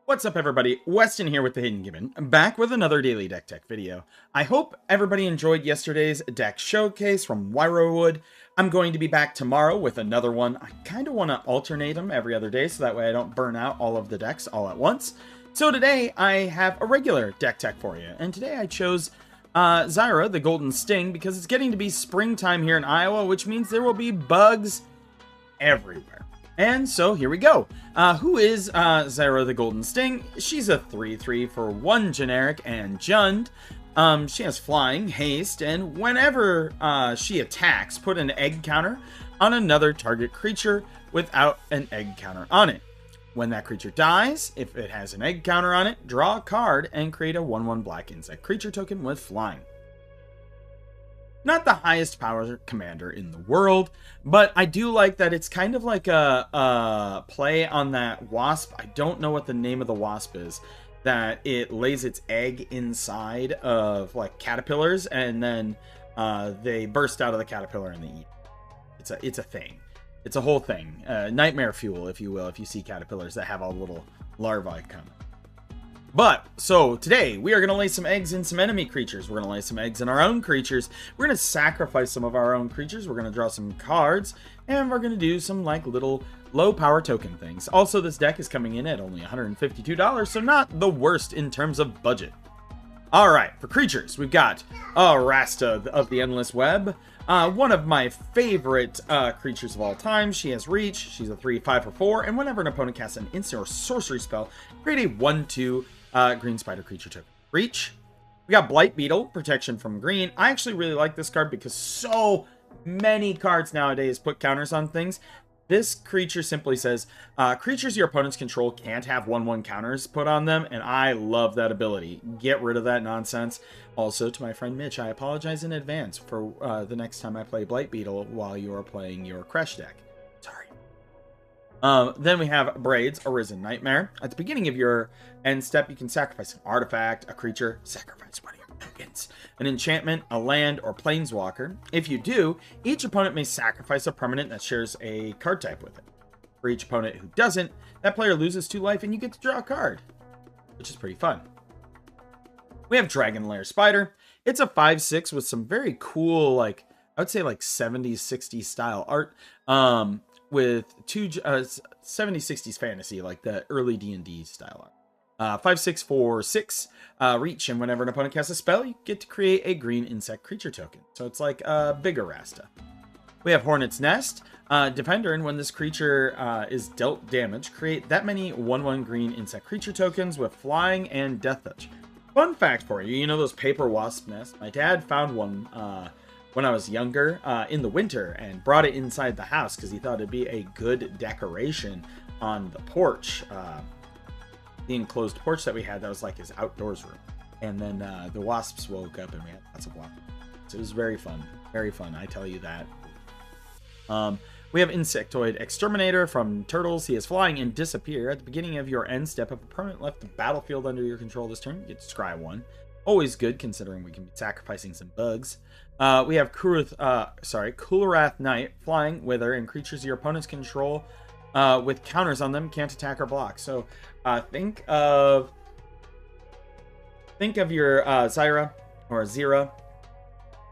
What's up everybody, Weston here with the Hidden Gibbon, back with another Daily Deck Tech video. I hope everybody enjoyed yesterday's deck showcase from Wood. I'm going to be back tomorrow with another one. I kind of want to alternate them every other day so that way I don't burn out all of the decks all at once. So today I have a regular deck tech for you, and today I chose Xira, the Golden Sting, because it's getting to be springtime here in Iowa, which means there will be bugs everywhere. And so here we go. Who is Xira the Golden Sting? She's a 3/3 for 1 generic and Jund. She has flying, haste, and whenever she attacks, put an egg counter on another target creature without an egg counter on it. When that creature dies, if it has an egg counter on it, draw a card and create a 1/1 black insect creature token with flying. Not the highest power commander in the world, but I do like that it's kind of like a play on that wasp. I don't know what the name of the wasp is, that it lays its egg inside of like caterpillars, and then they burst out of the caterpillar and they eat. It's a thing. It's a whole thing. Nightmare fuel, if you will, if you see caterpillars that have all little larvae come. But, so today, we are going to lay some eggs in some enemy creatures. We're going to lay some eggs in our own creatures. We're going to sacrifice some of our own creatures. We're going to draw some cards. And we're going to do some, like, little low-power token things. Also, this deck is coming in at only $152, so not the worst in terms of budget. Alright, for creatures, we've got Rasta of the Endless Web. One of my favorite creatures of all time. She has reach. She's a 3/5 for 4. And whenever an opponent casts an instant or sorcery spell, create a 1/2 green spider creature token. Reach. We got Blight Beetle, protection from green. I actually really like this card because so many cards nowadays put counters on things. This creature simply says, creatures your opponents control can't have 1/1 counters put on them, and I love that ability. Get rid of that nonsense. Also, to my friend Mitch, I apologize in advance for the next time I play Blight Beetle while you are playing your Crash deck. Sorry. Then we have Braids, Arisen Nightmare. At the beginning of your end step, you can sacrifice an artifact, a creature, sacrifice one of your tokens, an enchantment, a land, or planeswalker. If you do, each opponent may sacrifice a permanent that shares a card type with it. For each opponent who doesn't, that player loses 2 life and you get to draw a card, which is pretty fun. We have Dragon Lair Spider. It's a 5/6 with some very cool, like, I would say like 70s, 60s style art. With 70s, 60s fantasy, like the early D&D style art. 5/6 for 6 reach, and whenever an opponent casts a spell, you get to create a green insect creature token. So it's like a bigger Rasta. We have Hornet's Nest, Defender, and when this creature is dealt damage, create that many 1/1 green insect creature tokens with flying and death touch. Fun fact for you, you know those paper wasp nests? My dad found one when I was younger in the winter and brought it inside the house because he thought it'd be a good decoration on the porch. The enclosed porch that we had, that was like his outdoors room. And then the wasps woke up and we had lots of wasps. So it was very fun, I tell you that. We have Insectoid Exterminator from Turtles. He is flying and disappear. At the beginning of your end step, if a permanent left the battlefield under your control this turn, you get to scry 1. Always good considering we can be sacrificing some bugs. We have Kularath Knight, flying, wither, and creatures your opponents control with counters on them can't attack or block. So think of your Xira or Xira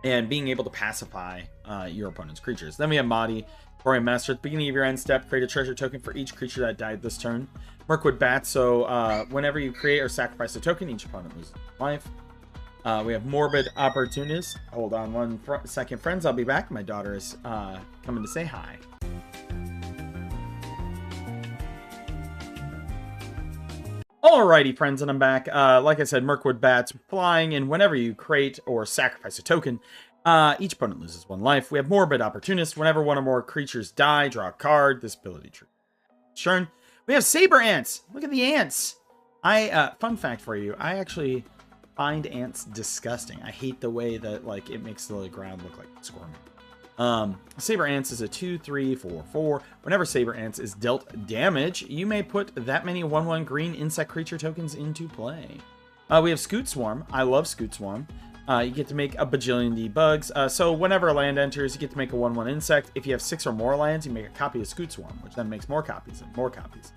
and being able to pacify your opponent's creatures. Then we have Mahdi, Thorium Master. At the beginning of your end step, create a treasure token for each creature that died this turn. Mirkwood Bat, so whenever you create or sacrifice a token, each opponent loses life. We have Morbid Opportunist. Hold on one second, friends. I'll be back. My daughter is coming to say hi. Alrighty, friends, and I'm back. Like I said, Mirkwood Bats, flying, and whenever you create or sacrifice a token, each opponent loses 1 life. We have Morbid Opportunist. Whenever one or more creatures die, draw a card. This ability tree. Sure. We have Saber Ants. Look at the ants. Fun fact for you, I actually find ants disgusting. I hate the way that, like, it makes the ground look like squirming. Saber Ants is a 2/3 for 4. Whenever Saber Ants is dealt damage, you may put that many 1/1 green insect creature tokens into play. We have Scoot Swarm. I love Scoot Swarm. You get to make a bajillion debugs. So whenever a land enters, you get to make a 1/1 insect. If you have 6 or more lands, you make a copy of Scoot Swarm, which then makes more copies and more copies.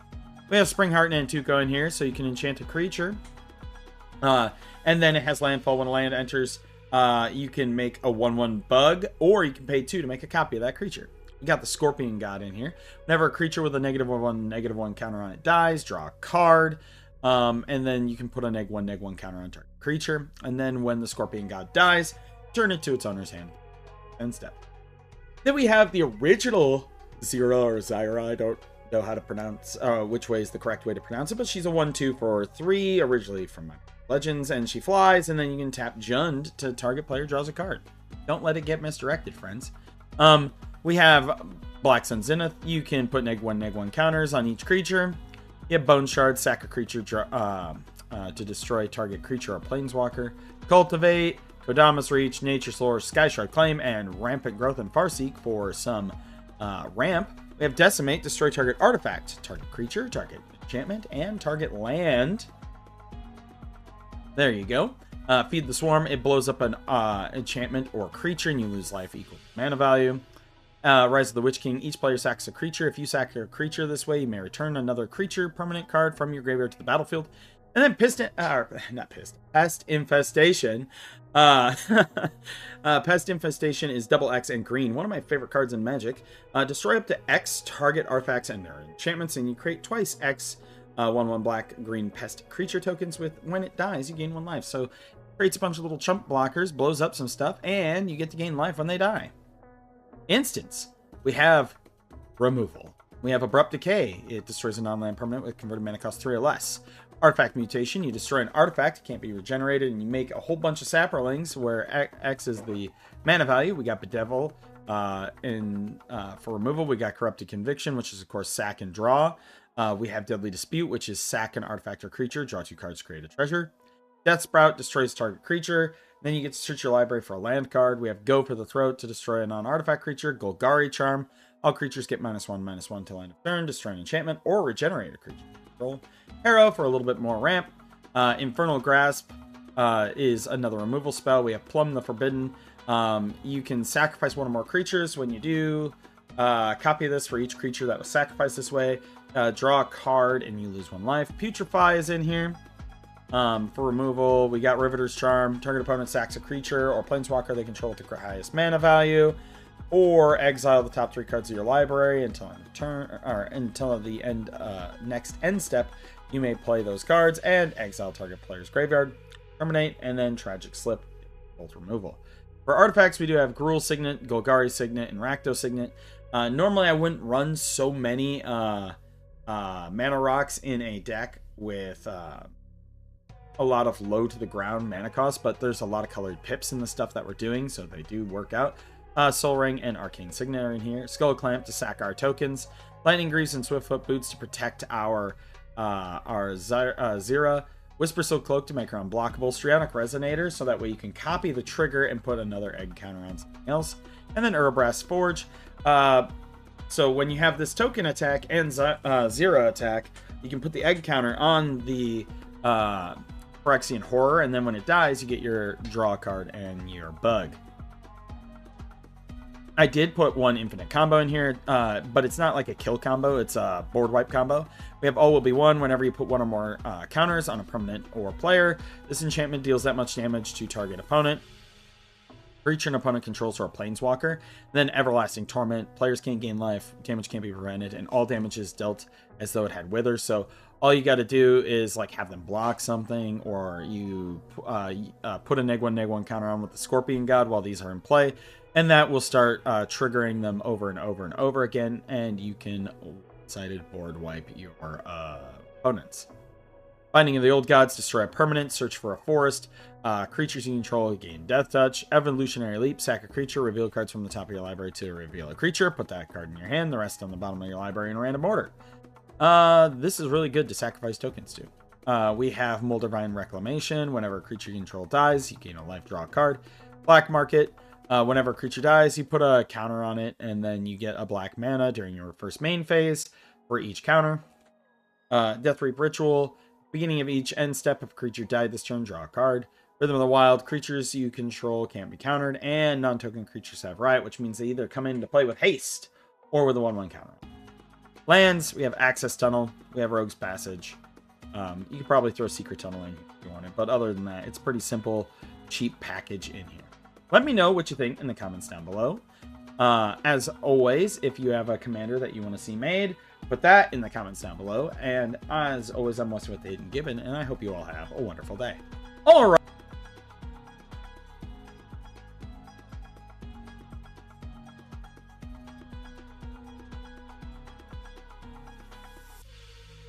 We have Springheart and Antuco in here, so you can enchant a creature. And then it has landfall. When a land enters, you can make a 1/1 bug, or you can pay 2 to make a copy of that creature. We got the Scorpion God in here. Whenever a creature with a -1/-1 counter on it dies, draw a card. And then you can put a -1/-1 counter on target creature. And then when the Scorpion God dies, turn it to its owner's hand. End step. Then we have the original Xira or Xira. I don't know how to pronounce which way is the correct way to pronounce it, but she's a 1/2 for 3, originally from Legends, and she flies, and then you can tap Jund to target player draws a card. Don't let it get misdirected, friends. We have Black Sun Zenith. You can put -1/-1 counters on each creature. You have Bone Shard, sack a creature to destroy target creature or planeswalker. Cultivate, Kodamas Reach, Nature Source, Sky Shard Claim, and Rampant Growth and Farseek for some ramp. We have Decimate, destroy target artifact, target creature, target enchantment, and target land. There you go. Feed the Swarm. It blows up an enchantment or creature, and you lose life equal to mana value. Rise of the Witch King. Each player sacks a creature. If you sack a creature this way, you may return another creature permanent card from your graveyard to the battlefield. And then Pest Infestation. Pest Infestation is double X and green. One of my favorite cards in Magic. Destroy up to X target artifacts and their enchantments, and you create twice X 1/1 black green pest creature tokens. With when it dies, you gain 1 life. So it creates a bunch of little chump blockers, blows up some stuff, and you get to gain life when they die. Instance, we have removal. We have Abrupt Decay. It destroys a non-land permanent with converted mana cost 3 or less. Artifact Mutation. You destroy an artifact, it can't be regenerated, and you make a whole bunch of Saprolings where X is the mana value. We got Bedevil for removal. We got Corrupted Conviction, which is of course sack and draw. We have Deadly Dispute, which is sack an artifact or creature, draw 2 cards, create a treasure. Death Sprout destroys target creature. Then you get to search your library for a land card. We have Go for the Throat to destroy a non-artifact creature. Golgari Charm. All creatures get -1/-1 till end of turn. Destroy an enchantment or regenerate a creature. Control. Arrow for a little bit more ramp. Infernal Grasp is another removal spell. We have Plumb the Forbidden. You can sacrifice 1 or more creatures. When you do, copy this for each creature that was sacrificed this way. Draw a card and you lose 1 life. Putrefy is in here. For removal, we got Riveter's Charm. Target opponent sacks a creature or planeswalker they control with the highest mana value, or exile the top 3 cards of your library until end of turn, or until the end next end step. You may play those cards and exile target player's graveyard, terminate, and then Tragic Slip, both removal. For artifacts, we do have Gruul Signet, Golgari Signet, and Rakdos Signet. Normally, I wouldn't run so many mana rocks in a deck with a lot of low to the ground mana cost, but there's a lot of colored pips in the stuff that we're doing, so they do work out. Soul Ring and Arcane Signet are in here. Skull Clamp to sack our tokens. Lightning Greaves and Swiftfoot Boots to protect our Xira. Whisper Silk Cloak to make her unblockable. Strionic Resonator, so that way you can copy the trigger and put another egg counter on something else. And then Urabrass Forge. So when you have this token attack and Xira attack, you can put the egg counter on the Phyrexian Horror, and then when it dies, you get your draw card and your bug. I did put 1 infinite combo in here, but it's not like a kill combo, it's a board wipe combo. We have All Will Be One. Whenever you put 1 or more counters on a permanent or player, this enchantment deals that much damage to target opponent. Creature an opponent controls or a planeswalker. Then Everlasting Torment. Players can't gain life, damage can't be prevented, and all damage is dealt as though it had Wither. So all you got to do is like have them block something, or you put a -1/-1 counter on with the Scorpion God while these are in play, and that will start triggering them over and over and over again, and you can one-sided board wipe your opponents. Binding of the Old Gods, destroy a permanent, search for a forest. Creatures you control gain Death Touch. Evolutionary Leap, sack a creature, reveal cards from the top of your library to reveal a creature. Put that card in your hand, the rest on the bottom of your library in a random order. This is really good to sacrifice tokens to. We have Moldavine Reclamation. Whenever a creature you control dies, you gain a life, draw a card. Black Market. Whenever a creature dies, you put a counter on it, and then you get a black mana during your first main phase for each counter. Deathreap Ritual. Beginning of each end step, if a creature died this turn, draw a card. Rhythm of the Wild. Creatures you control can't be countered, and non-token creatures have Riot, which means they either come into play with haste or with a 1/1 counter. Lands, we have Access Tunnel, we have Rogue's Passage. You could probably throw Secret Tunnel in if you wanted, but other than that, it's pretty simple, cheap package in here. Let me know what you think in the comments down below. As always, if you have a commander that you want to see made, put that in the comments down below. And as always, I'm Weston with the Hidden Gibbon, and I hope you all have a wonderful day. All right.